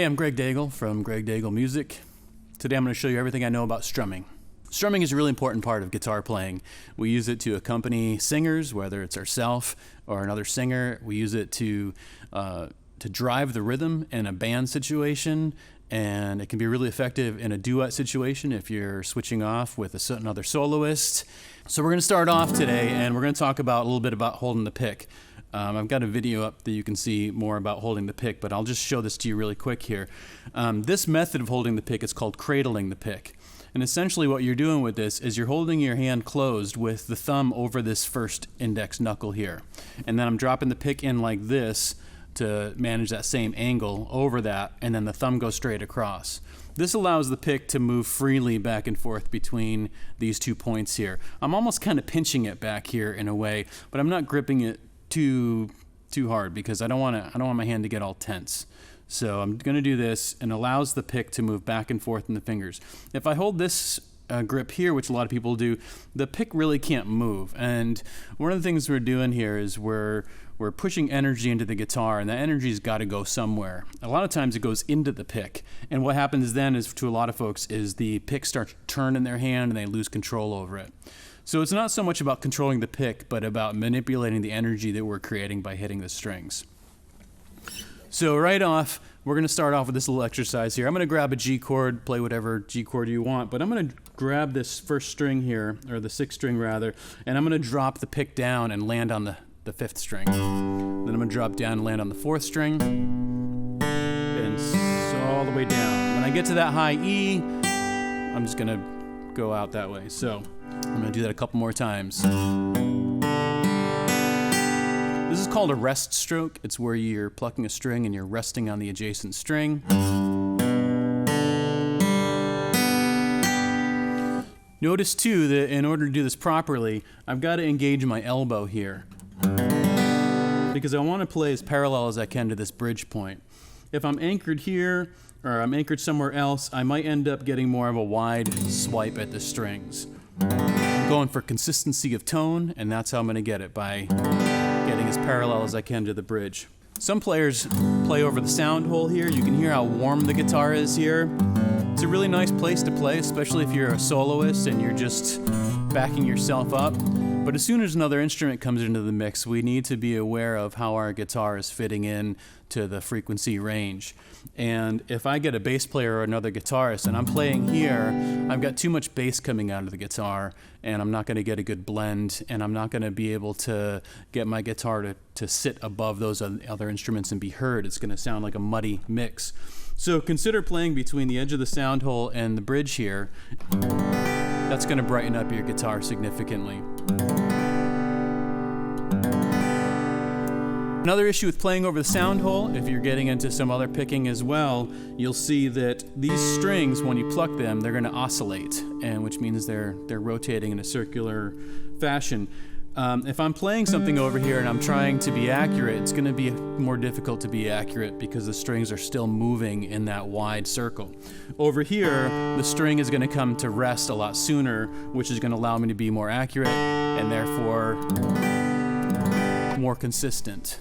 Hey, I'm Greg Daigle from Greg Daigle Music. Today I'm going to show you everything I know about strumming. Strumming is a really important part of guitar playing. We use it to accompany singers, whether it's ourselves or another singer. We use it to drive the rhythm in a band situation, and it can be really effective in a duet situation if you're switching off with another soloist. So we're going to start off today, and we're going to talk about a little bit about holding the pick. I've got a video up that you can see more about holding the pick, but I'll just show this to you really quick here. This method of holding the pick is called cradling the pick. And essentially what you're doing with this is you're holding your hand closed with the thumb over this first index knuckle here. And then I'm dropping the pick in like this to manage that same angle over that, and then the thumb goes straight across. This allows the pick to move freely back and forth between these 2 points here. I'm almost kind of pinching it back here in a way, but I'm not gripping it too hard because I don't want my hand to get all tense. So I'm going to do this, and allows the pick to move back and forth in the fingers. If I hold this grip here, which a lot of people do, the pick really can't move. And one of the things we're doing here is we're pushing energy into the guitar, and that energy's got to go somewhere. A lot of times it goes into the pick, and what happens then is, to a lot of folks, is the pick starts to turn in their hand and they lose control over it. So it's not so much about controlling the pick, but about manipulating the energy that we're creating by hitting the strings. So right off, we're going to start off with this little exercise here. I'm going to grab a G chord, play whatever G chord you want, but I'm going to grab this first string here, or the sixth string rather, and I'm going to drop the pick down and land on the fifth string. Then I'm going to drop down and land on the fourth string, and all the way down. When I get to that high E, I'm just going to go out that way. So I'm going to do that a couple more times. This is called a rest stroke. It's where you're plucking a string and you're resting on the adjacent string. Notice too that in order to do this properly, I've got to engage my elbow here because I want to play as parallel as I can to this bridge point. If I'm anchored here or I'm anchored somewhere else, I might end up getting more of a wide swipe at the strings. I'm going for consistency of tone, and that's how I'm going to get it, by getting as parallel as I can to the bridge. Some players play over the sound hole here. You can hear how warm the guitar is here. It's a really nice place to play, especially if you're a soloist and you're just backing yourself up. But as soon as another instrument comes into the mix, we need to be aware of how our guitar is fitting in to the frequency range. And if I get a bass player or another guitarist and I'm playing here, I've got too much bass coming out of the guitar, and I'm not going to get a good blend, and I'm not going to be able to get my guitar to sit above those other instruments and be heard. It's going to sound like a muddy mix. So consider playing between the edge of the sound hole and the bridge here. That's going to brighten up your guitar significantly. Another issue with playing over the sound hole, if you're getting into some other picking as well, you'll see that these strings, when you pluck them, they're going to oscillate, and which means they're rotating in a circular fashion. If I'm playing something over here and I'm trying to be accurate, it's going to be more difficult to be accurate because the strings are still moving in that wide circle. Over here, the string is going to come to rest a lot sooner, which is going to allow me to be more accurate and therefore more consistent.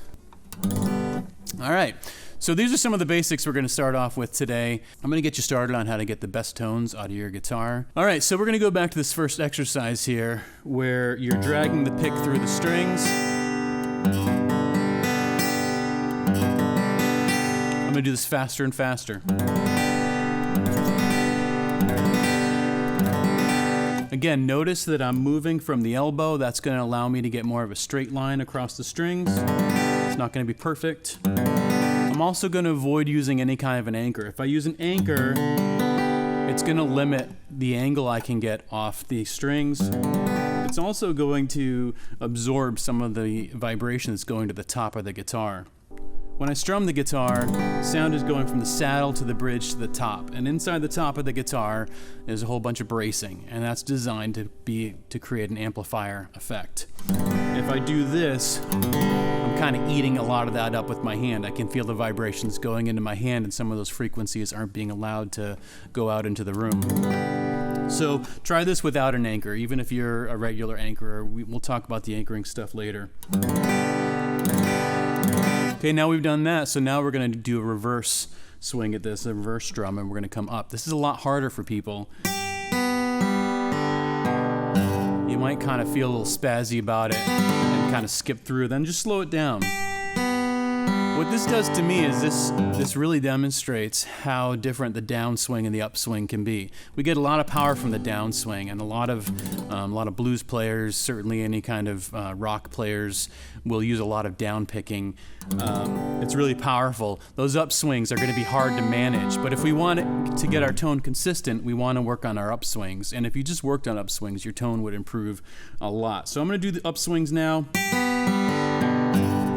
All right, so these are some of the basics we're going to start off with today. I'm going to get you started on how to get the best tones out of your guitar. All right, so we're going to go back to this first exercise here where you're dragging the pick through the strings. I'm going to do this faster and faster. Again, notice that I'm moving from the elbow. That's going to allow me to get more of a straight line across the strings. It's not going to be perfect. I'm also going to avoid using any kind of an anchor. If I use an anchor, it's going to limit the angle I can get off the strings. It's also going to absorb some of the vibration that's going to the top of the guitar. When I strum the guitar, sound is going from the saddle to the bridge to the top, and inside the top of the guitar is a whole bunch of bracing, and that's designed to create an amplifier effect. If I do this, I'm kind of eating a lot of that up with my hand. I can feel the vibrations going into my hand, and some of those frequencies aren't being allowed to go out into the room. So try this without an anchor, even if you're a regular anchorer. We'll talk about the anchoring stuff later. Okay, now we've done that, so now we're going to do a reverse swing at this, a reverse strum, and we're going to come up. This is a lot harder for people. You might kind of feel a little spazzy about it and kind of skip through, then just slow it down. What this does to me is this really demonstrates how different the downswing and the upswing can be. We get a lot of power from the downswing, and a lot of blues players, certainly any kind of rock players, will use a lot of down picking. It's really powerful. Those upswings are going to be hard to manage, but if we want to get our tone consistent, we want to work on our upswings. And if you just worked on upswings, your tone would improve a lot. So I'm going to do the upswings now.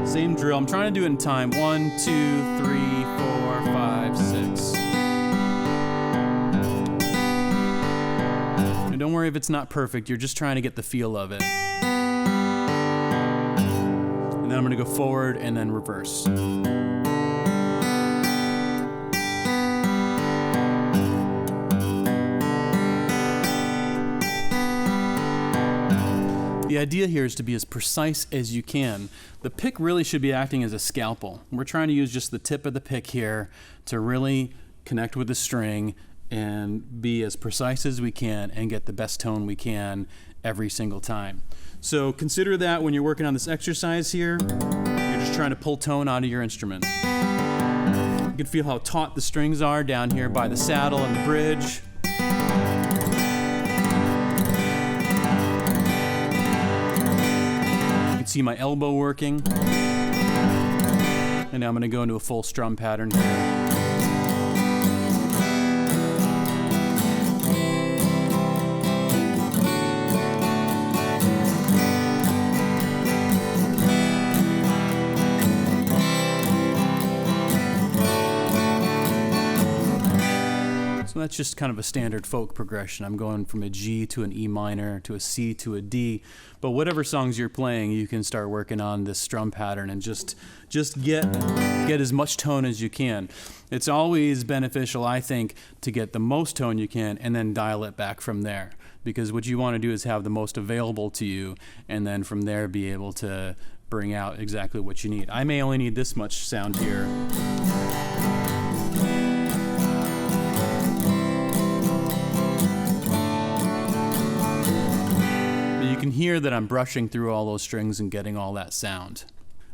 Same drill. I'm trying to do it in time. 1, 2, 3, 4, 5, 6. And don't worry if it's not perfect. You're just trying to get the feel of it. And then I'm going to go forward and then reverse. The idea here is to be as precise as you can. The pick really should be acting as a scalpel. We're trying to use just the tip of the pick here to really connect with the string and be as precise as we can and get the best tone we can every single time. So consider that when you're working on this exercise here, you're just trying to pull tone out of your instrument. You can feel how taut the strings are down here by the saddle and the bridge. See my elbow working, and now I'm going to go into a full strum pattern here. So that's just kind of a standard folk progression. I'm going from a G to an E minor to a C to a D. But whatever songs you're playing, you can start working on this strum pattern and just get as much tone as you can. It's always beneficial, I think, to get the most tone you can and then dial it back from there. Because what you want to do is have the most available to you, and then from there be able to bring out exactly what you need. I may only need this much sound here. You can hear that I'm brushing through all those strings and getting all that sound.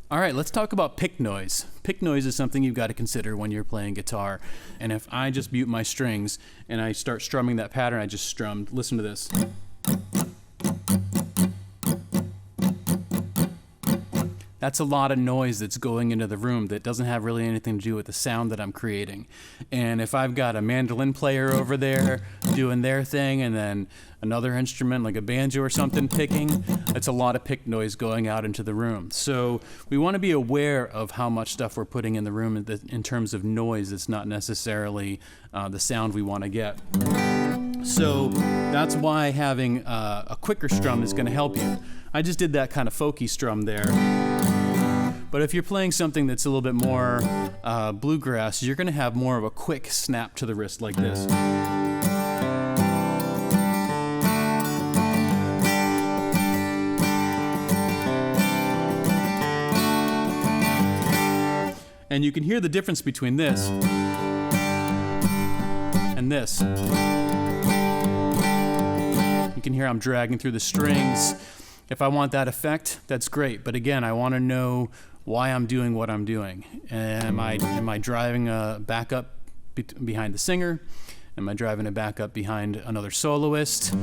All right, let's talk about pick noise. Pick noise is something you've got to consider when you're playing guitar. And if I just mute my strings and I start strumming that pattern I just strummed, listen to this. That's a lot of noise that's going into the room that doesn't have really anything to do with the sound that I'm creating. And if I've got a mandolin player over there doing their thing and then another instrument like a banjo or something picking, that's a lot of pick noise going out into the room. So we want to be aware of how much stuff we're putting in the room in terms of noise. It's not necessarily the sound we want to get. So that's why having a quicker strum is going to help you. I just did that kind of folky strum there. But if you're playing something that's a little bit more bluegrass, you're going to have more of a quick snap to the wrist like this. And you can hear the difference between this and this. You can hear I'm dragging through the strings. If I want that effect, that's great. But again, I want to know why I'm doing what I'm doing. Am I driving a backup behind the singer? Am I driving a backup behind another soloist?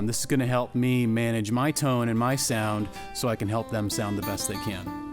This is going to help me manage my tone and my sound so I can help them sound the best they can.